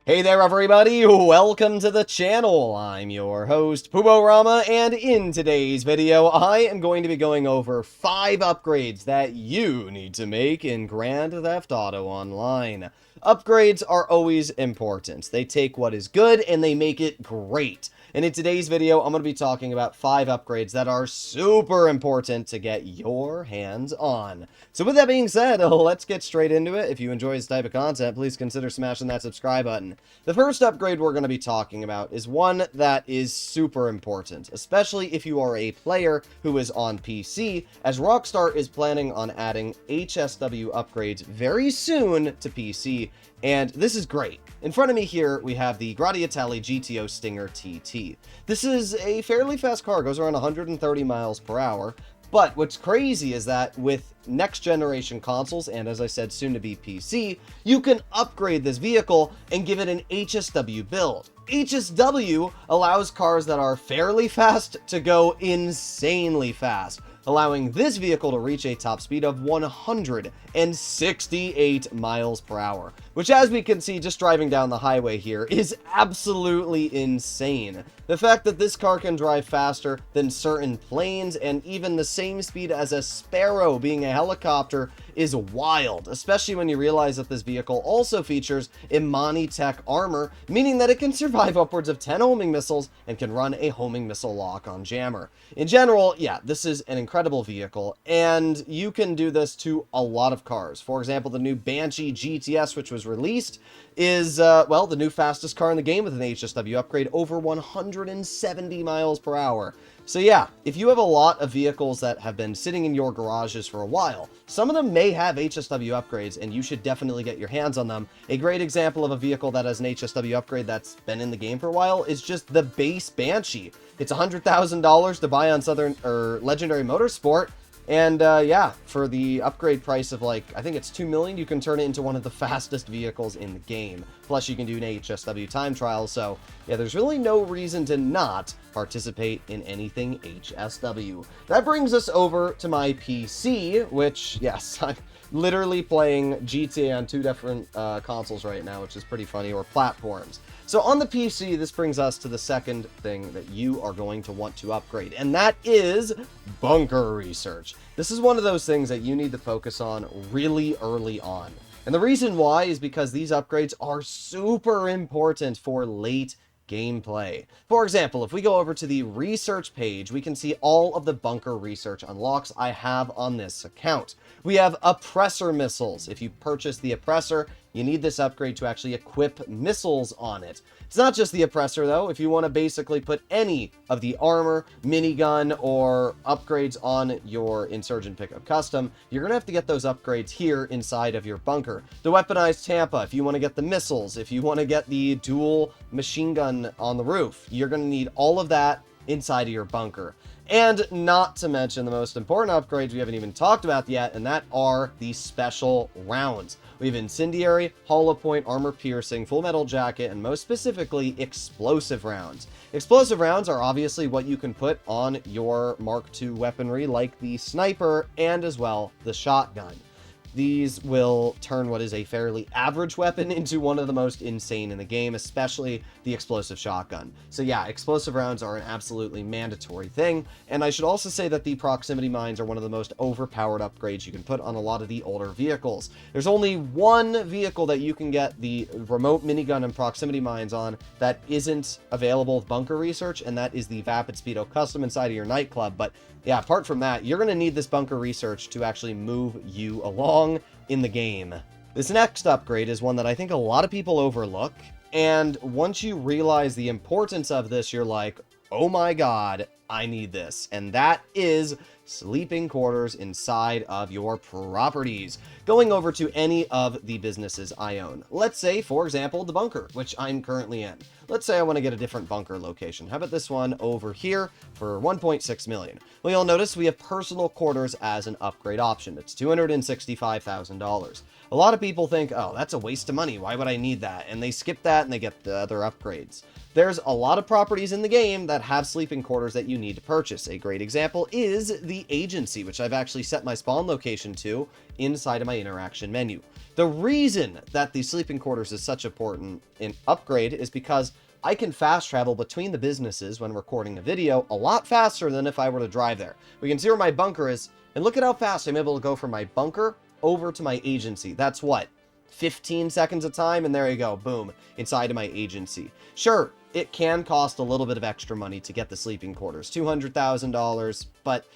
Hey there everybody, welcome to the channel. I'm your host, Puborama, and in today's video, I am going to be going over 5 upgrades that you need to make in Grand Theft Auto Online. Upgrades are always important. They take what is good and they make it great. And in today's video, I'm going to be talking about 5 upgrades that are super important to get your hands on. So with that being said, let's get straight into it. If you enjoy this type of content, please consider smashing that subscribe button. The first upgrade we're going to be talking about is one that is super important, especially if you are a player who is on PC, as Rockstar is planning on adding HSW upgrades very soon to PC, and this is great. In front of me here, we have the Gradiatelli GTO Stinger TT. This is a fairly fast car, goes around 130 miles per hour, but what's crazy is that with next generation consoles, and as I said, soon to be PC, you can upgrade this vehicle and give it an HSW build. HSW allows cars that are fairly fast to go insanely fast, allowing this vehicle to reach a top speed of 168 miles per hour, which, as we can see just driving down the highway here, is absolutely insane. The fact that this car can drive faster than certain planes and even the same speed as a Sparrow being a helicopter is wild, especially when you realize that this vehicle also features imani tech armor, meaning that it can survive upwards of 10 homing missiles and can run a homing missile lock on jammer. In general, yeah, this is an incredible vehicle, and you can do this to a lot of cars. For example, the new Banshee GTS, which was released, is, well, the new fastest car in the game with an HSW upgrade, over 170 miles per hour. So yeah, if you have a lot of vehicles that have been sitting in your garages for a while, some of them may have HSW upgrades, and you should definitely get your hands on them. A great example of a vehicle that has an HSW upgrade that's been in the game for a while is just the base Banshee. It's $100,000 to buy on Legendary Motorsport. And yeah, for the upgrade price of, like, I think it's $2 million, you can turn it into one of the fastest vehicles in the game. Plus, you can do an HSW time trial, so yeah, there's really no reason to not participate in anything HSW. That brings us over to my PC, which, yes, I'm literally playing GTA on 2 different consoles right now, which is pretty funny, or platforms. So on the PC, this brings us to the second thing that you are going to want to upgrade, and that is bunker research. This is one of those things that you need to focus on really early on. And the reason why is because these upgrades are super important for late gameplay. For example, if we go over to the research page, we can see all of the bunker research unlocks I have on this account. We have oppressor missiles. If you purchase the oppressor, you need this upgrade to actually equip missiles on it. It's not just the oppressor though. If you want to basically put any of the armor, minigun, or upgrades on your Insurgent Pickup Custom, you're going to have to get those upgrades here inside of your bunker. The weaponized Tampa, if you want to get the missiles, if you want to get the dual machine gun on the roof, you're going to need all of that inside of your bunker. And not to mention the most important upgrades we haven't even talked about yet, and that are the special rounds. We have Incendiary, Hollow Point, Armor Piercing, Full Metal Jacket, and most specifically, Explosive rounds. Explosive rounds are obviously what you can put on your Mark II weaponry, like the Sniper and as well the Shotgun. These will turn what is a fairly average weapon into one of the most insane in the game, especially the explosive shotgun. So yeah, explosive rounds are an absolutely mandatory thing, and I should also say that the proximity mines are one of the most overpowered upgrades you can put on a lot of the older vehicles. There's only one vehicle that you can get the remote minigun and proximity mines on that isn't available with bunker research, and that is the Vapid Speedo Custom inside of your nightclub. But yeah, apart from that, you're going to need this bunker research to actually move you along in the game. This next upgrade is one that I think a lot of people overlook, and once you realize the importance of this, you're like, oh my god, I need this. And that is sleeping quarters inside of your properties. Going over to any of the businesses I own. Let's say, for example, the bunker, which I'm currently in. Let's say I want to get a different bunker location. How about this one over here for 1.6 million? Well, you'll notice we have personal quarters as an upgrade option. It's $265,000. A lot of people think, oh, that's a waste of money. Why would I need that? And they skip that and they get the other upgrades. There's a lot of properties in the game that have sleeping quarters that you need to purchase. A great example is the agency, which I've actually set my spawn location to inside of my interaction menu. The reason that the sleeping quarters is such an important upgrade is because I can fast travel between the businesses when recording a video a lot faster than if I were to drive there. We can see where my bunker is, and look at how fast I'm able to go from my bunker over to my agency. That's what? 15 seconds of time, and there you go, boom, inside of my agency. Sure, it can cost a little bit of extra money to get the sleeping quarters, $200,000, but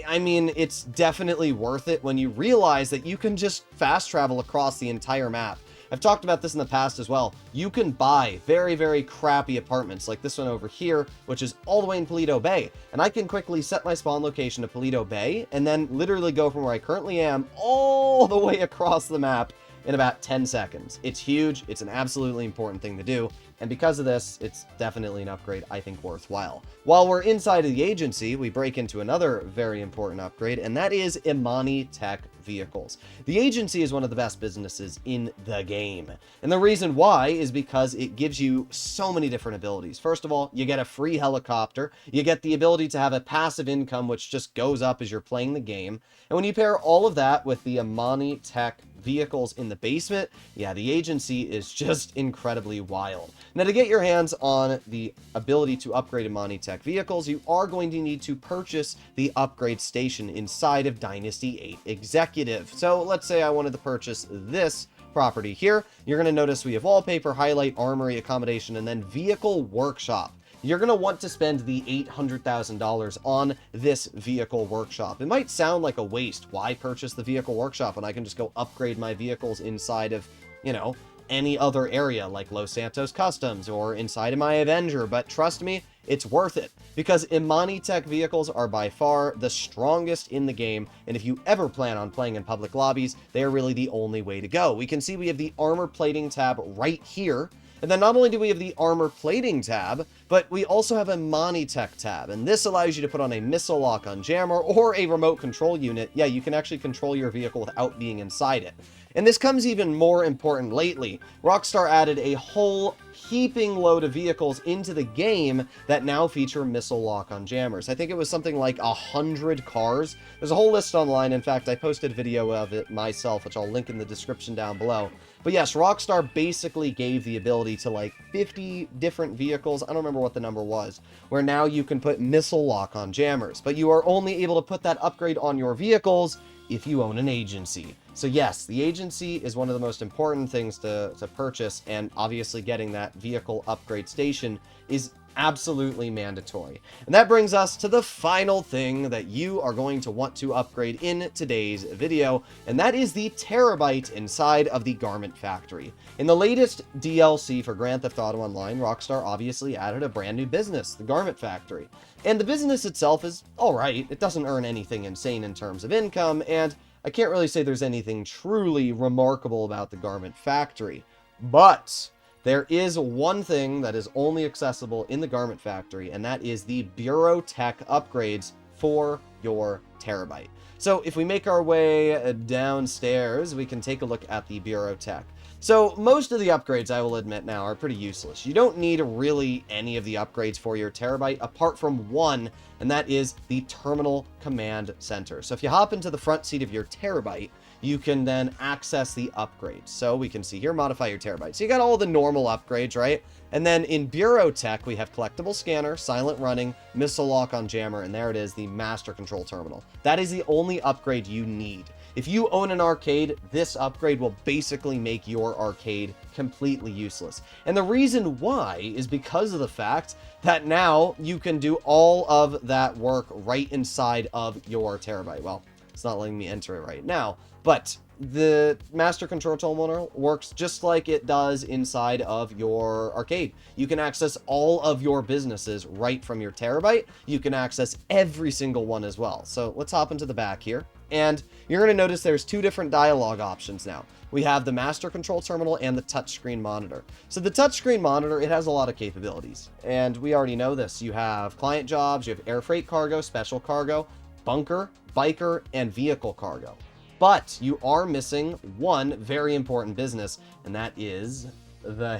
I mean, it's definitely worth it when you realize that you can just fast travel across the entire map. I've talked about this in the past as well. You can buy very, very crappy apartments like this one over here, which is all the way in Paleto Bay. And I can quickly set my spawn location to Paleto Bay and then literally go from where I currently am all the way across the map in about 10 seconds. It's huge. It's an absolutely important thing to do. And because of this, it's definitely an upgrade I think worthwhile. While we're inside of the agency, we break into another very important upgrade, and that is Imani Tech vehicles. The agency is one of the best businesses in the game. And the reason why is because it gives you so many different abilities. First of all, you get a free helicopter. You get the ability to have a passive income, which just goes up as you're playing the game. And when you pair all of that with the Imani Tech vehicles in the basement, yeah, the agency is just incredibly wild. Now, to get your hands on the ability to upgrade Imani Tech vehicles, you are going to need to purchase the upgrade station inside of Dynasty 8 Executive. So let's say I wanted to purchase this property here. You're going to notice we have wallpaper, highlight, armory, accommodation, and then vehicle workshop. You're going to want to spend the $800,000 on this vehicle workshop. It might sound like a waste. Why purchase the vehicle workshop when I can just go upgrade my vehicles inside of, you know, any other area like Los Santos Customs or inside of my Avenger? But trust me, it's worth it because Imani Tech vehicles are by far the strongest in the game. And if you ever plan on playing in public lobbies, they are really the only way to go. We can see we have the armor plating tab right here. And then not only do we have the armor plating tab, but we also have a Imani Tech tab. And this allows you to put on a missile lock on jammer or a remote control unit. Yeah, you can actually control your vehicle without being inside it. And this comes even more important lately. Rockstar added a whole heaping load of vehicles into the game that now feature missile lock on jammers. I think it was something like 100 cars. There's a whole list online. In fact, I posted a video of it myself, which I'll link in the description down below. But yes, Rockstar basically gave the ability to like 50 different vehicles, I don't remember what the number was, where now you can put missile lock on jammers. But you are only able to put that upgrade on your vehicles if you own an agency. So yes, the agency is one of the most important things to purchase, and obviously getting that vehicle upgrade station is absolutely mandatory. And that brings us to the final thing that you are going to want to upgrade in today's video, and that is the Terabyte inside of the Garment Factory. In the latest DLC for Grand Theft Auto Online, Rockstar obviously added a brand new business, the Garment Factory. And the business itself is alright. It doesn't earn anything insane in terms of income, and I can't really say there's anything truly remarkable about the Garment Factory. But there is one thing that is only accessible in the Garment Factory, and that is the Bureau Tech upgrades for your Terabyte. So if we make our way downstairs, we can take a look at the Bureau Tech. So most of the upgrades, I will admit now, are pretty useless. You don't need really any of the upgrades for your Terabyte apart from one, and that is the Terminal Command Center. So if you hop into the front seat of your Terabyte, you can then access the upgrades. So we can see here, modify your Terabyte. So you got all the normal upgrades, right? And then in Bureau Tech, we have collectible scanner, silent running, missile lock on jammer, and there it is, the master control terminal. That is the only upgrade you need. If you own an arcade, this upgrade will basically make your arcade completely useless. And the reason why is because of the fact that now you can do all of that work right inside of your Terabyte. Well, it's not letting me enter it right now, but the master control terminal works just like it does inside of your arcade. You can access all of your businesses right from your Terabyte. You can access every single one as well. So let's hop into the back here. And you're going to notice there's two different dialogue options now. We have the master control terminal and the touchscreen monitor. So the touchscreen monitor, it has a lot of capabilities. And we already know this. You have client jobs, you have air freight cargo, special cargo, bunker, biker, and vehicle cargo. But you are missing one very important business, and that is the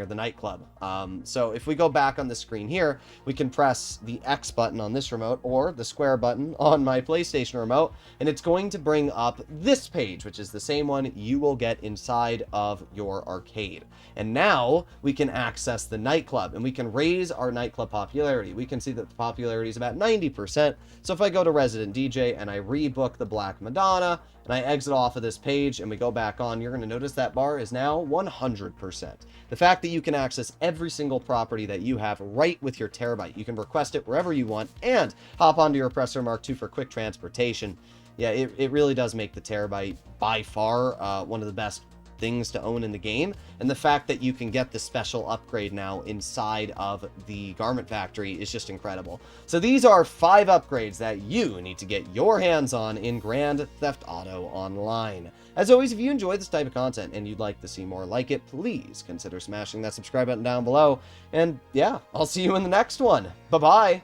the nightclub. So if we go back on the screen here, we can press the X button on this remote or the square button on my PlayStation remote, and it's going to bring up this page, which is the same one you will get inside of your arcade. And now we can access the nightclub, and we can raise our nightclub popularity. We can see that the popularity is about 90%. So if I go to Resident DJ and I rebook the Black Madonna, and I exit off of this page and we go back on, you're going to notice that bar is now 100%. The fact that you can access every single property that you have right with your Terabyte, you can request it wherever you want and hop onto your Oppressor Mark II for quick transportation. Yeah, it really does make the Terabyte by far one of the best things to own in the game, and the fact that you can get the special upgrade now inside of the Garment Factory is just incredible. So these are 5 upgrades that you need to get your hands on in Grand Theft Auto Online. As always, if you enjoy this type of content and you'd like to see more like it, please consider smashing that subscribe button down below, and yeah, I'll see you in the next one. Bye-bye!